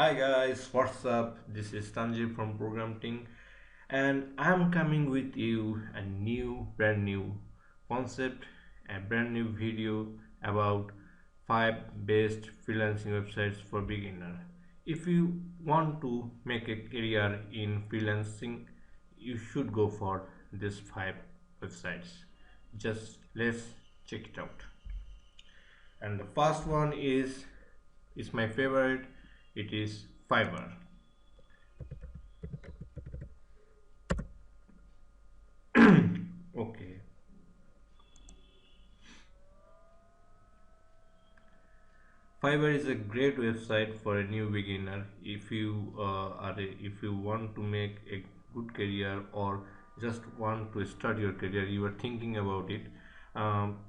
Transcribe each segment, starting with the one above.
Hi guys, what's up? This is Tanjay from Programming, and I'm coming with you a brand new concept, a brand new video about 5 best freelancing websites for beginner. If you want to make a career in freelancing, you should go for these 5 websites. Just let's check it out. And the first one is my favorite. It is Fiverr. Okay, Fiverr is a great website for a new beginner. If you want to make a good career or just want to start your career, you are thinking about it.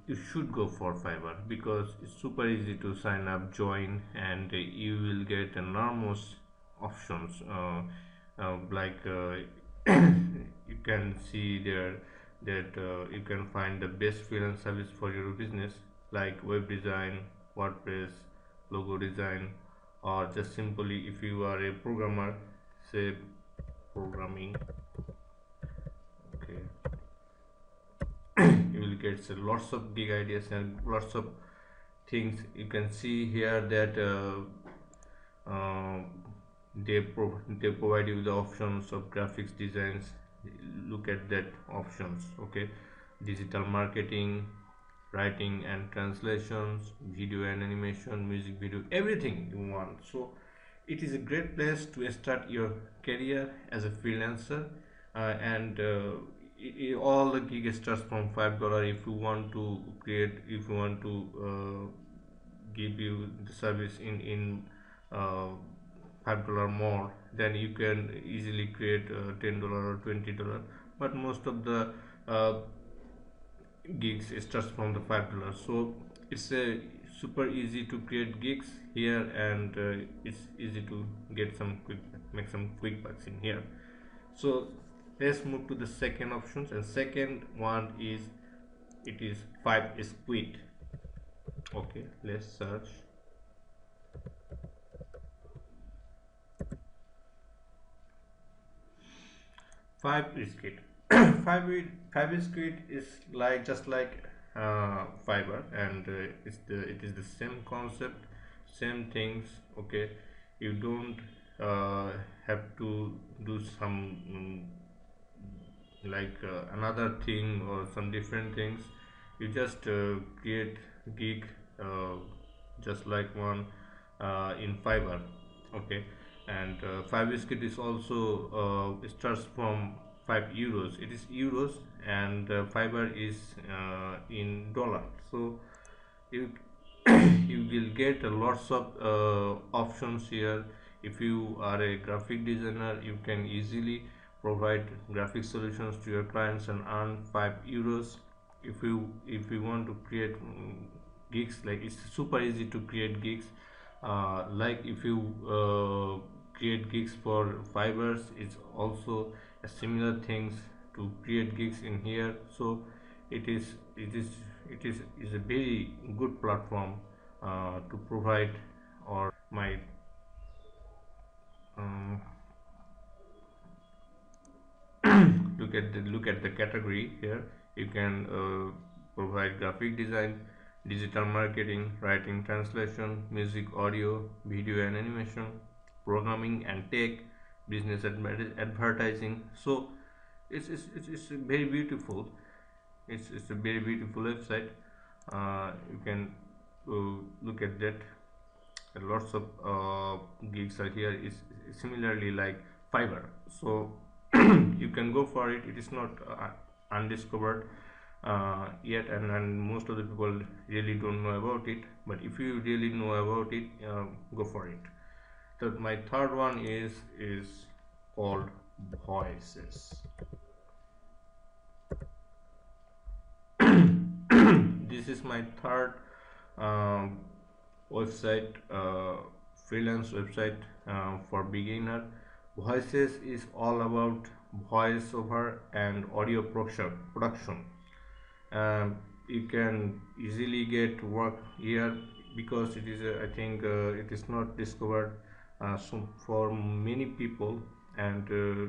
You should go for Fiverr because it's super easy to sign up, join, and you will get enormous options. You can see there that you can find the best freelance service for your business like web design, WordPress, logo design, or just simply if you are a programmer, say programming. Okay, you will get lots of gig ideas and lots of things. You can see here that they provide you the options of graphics designs. Look at that options. Okay, digital marketing, writing and translations, video and animation, music video, everything you want. So it is a great place to start your career as a freelancer, and all the gig starts from $5. If you want to if you want to give you the service in uh, $5 more, then you can easily create $10 or $20. But most of the uh, gigs starts from the $5, so it's a super easy to create gigs here, and it's easy to get some quick make some quick bucks in here. So let's move to the second options, and second one is it is 5squid. Okay, let's search. Five biscuit. Five biscuit is like just like Fiverr, and it is the same concept, same things. Okay, you don't have to do some another thing or some different things. You just create gig, uh, just like one in Fiverr. Okay, and Fiverr is also starts from €5. It is euros, and Fiverr is in dollar. So you you will get lots of options here. If you are a graphic designer, you can easily provide graphic solutions to your clients and earn €5. If you want to create gigs, like it's super easy to create gigs. Like if you create gigs for Fibers, it's also a similar things to create gigs in here. So it is it is is a very good platform to provide, or my um, look at the category here. You can provide graphic design, digital marketing, writing, translation, music, audio, video and animation, programming and tech, business advertising. So it's very beautiful. It's a very beautiful website. You can look at that. Lots of gigs are here. Is similarly like Fiverr. So you can go for it. It is not undiscovered yet, and most of the people really don't know about it. But if you really know about it, go for it. So my third one is called Voices. This is my third um, website, freelance website for beginner. Voices is all about voiceover and audio production. You can easily get work here because it is I think it is not discovered so for many people, and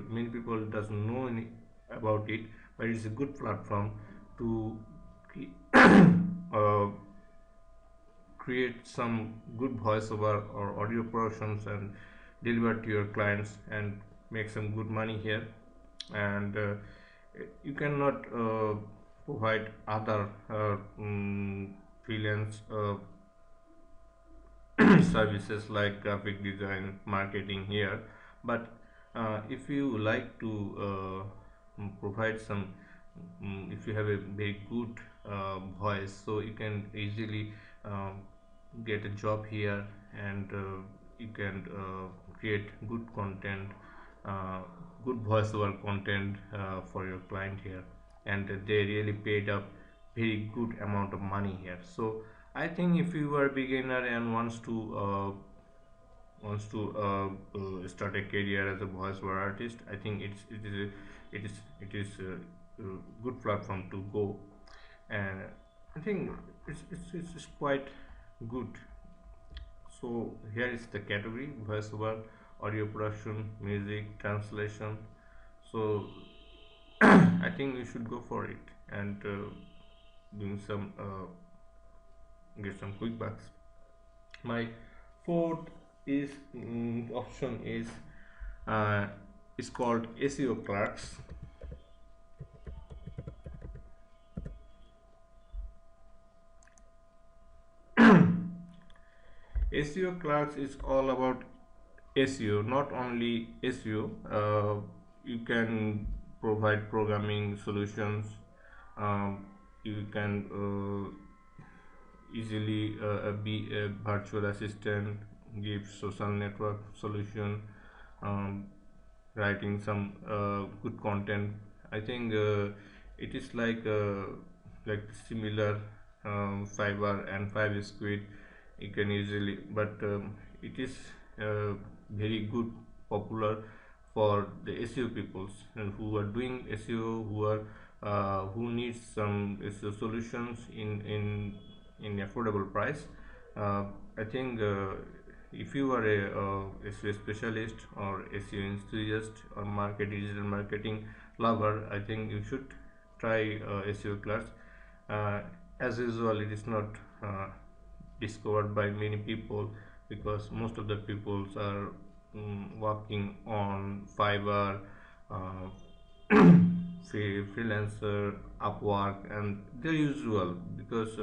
many people doesn't know any about it, but it's a good platform to uh, create some good voiceover or audio productions and deliver to your clients and make some good money here. And you cannot provide other freelance services like graphic design, marketing here. But if you like to provide some, if you have a very good voice, so you can easily um, get a job here, and you can create good content, uh, good voiceover content for your client here, and they really paid up very good amount of money here. So I think if you are a beginner and wants to start a career as a voiceover artist, I think it is a good platform to go. And I think it's quite good. So here is the category: voiceover, audio production, music, translation. So I think you should go for it and doing some get some quick bucks. My fourth is option uh, is called SEO clerks. SEO clerks is all about SEO, not only SEO. You can provide programming solutions. You can easily be a virtual assistant, give social network solution, um, writing some good content. I think it is like similar Fiverr and Five Squid. You can easily, but it is very good, popular for the SEO peoples and who are doing SEO, who needs some SEO solutions in affordable price. I think if you are a SEO specialist or SEO enthusiast or digital marketing lover, I think you should try SEO class. Uh, as usual, it is not discovered by many people because most of the peoples are working on Fiverr, uh, freelancer, Upwork, and the usual, because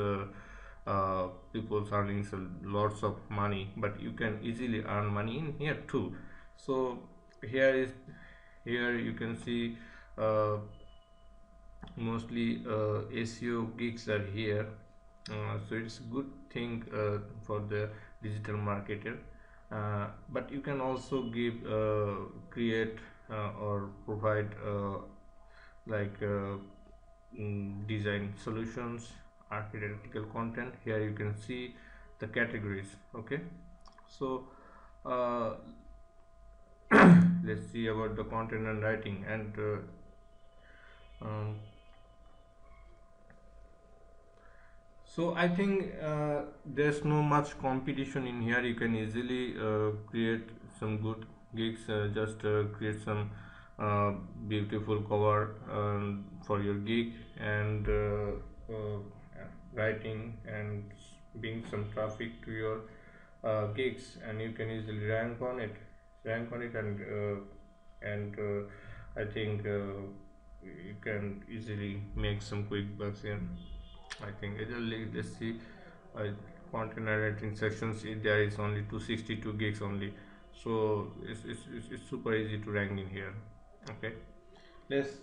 people are earning lots of money, but you can easily earn money in here too. So here is here you can see uh, mostly SEO gigs are here. So it's a good thing for the digital marketer. But you can also create or provide like design solutions, architectural content. Here you can see the categories. Okay, so uh, let's see about the content and writing. And um, so I think there's no much competition in here. You can easily create some good gigs. Just create some beautiful cover for your gig, and writing and bring some traffic to your gigs, and you can easily rank on it, and I think you can easily make some quick bucks here. I think let's see, uh, content writing sections. There is only 262 gigs only, so it's super easy to rank in here. Okay, let's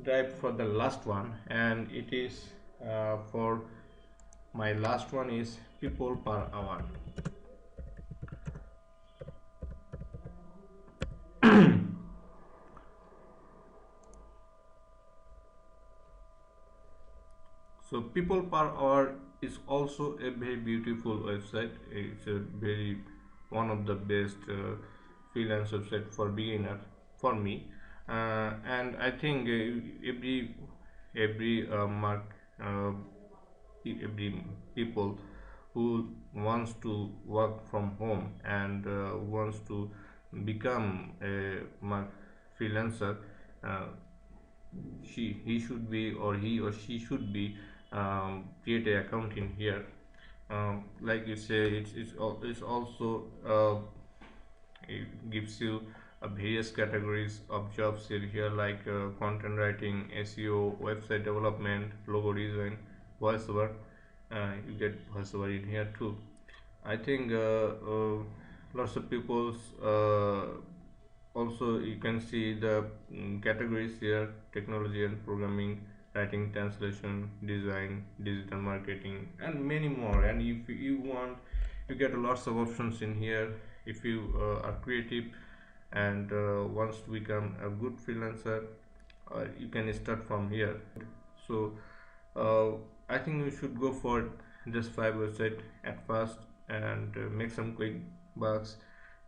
dive for the last one, and it is for my last one is people per hour. So people per hour is also a very beautiful website. It's a very one of the best freelance website for beginner for me. And I think every mark uh, every people who wants to work from home and wants to become a freelancer, uh, he should be, or he or she should be, create a account in here. Like you say, it's also it gives you various categories of jobs in here, like content writing, SEO, website development, logo design, voiceover. You get voiceover in here too. I think lots of people's also you can see the categories here: technology and programming, writing, translation, design, digital marketing, and many more. And if you want, you get lots of options in here. If you are creative and wants to become a good freelancer, you can start from here. So uh, I think you should go for just 5 website at first and make some quick bucks,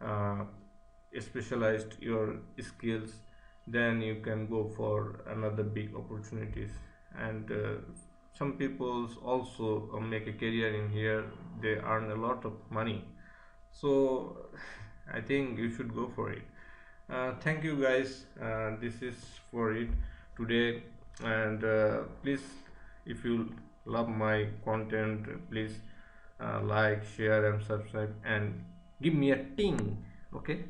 uh, specialized your skills, then you can go for another big opportunities. And some people also make a career in here, they earn a lot of money. So I think you should go for it. Thank you guys, this is for it today. And please, if you love my content, please like, share and subscribe and give me a ting. Okay.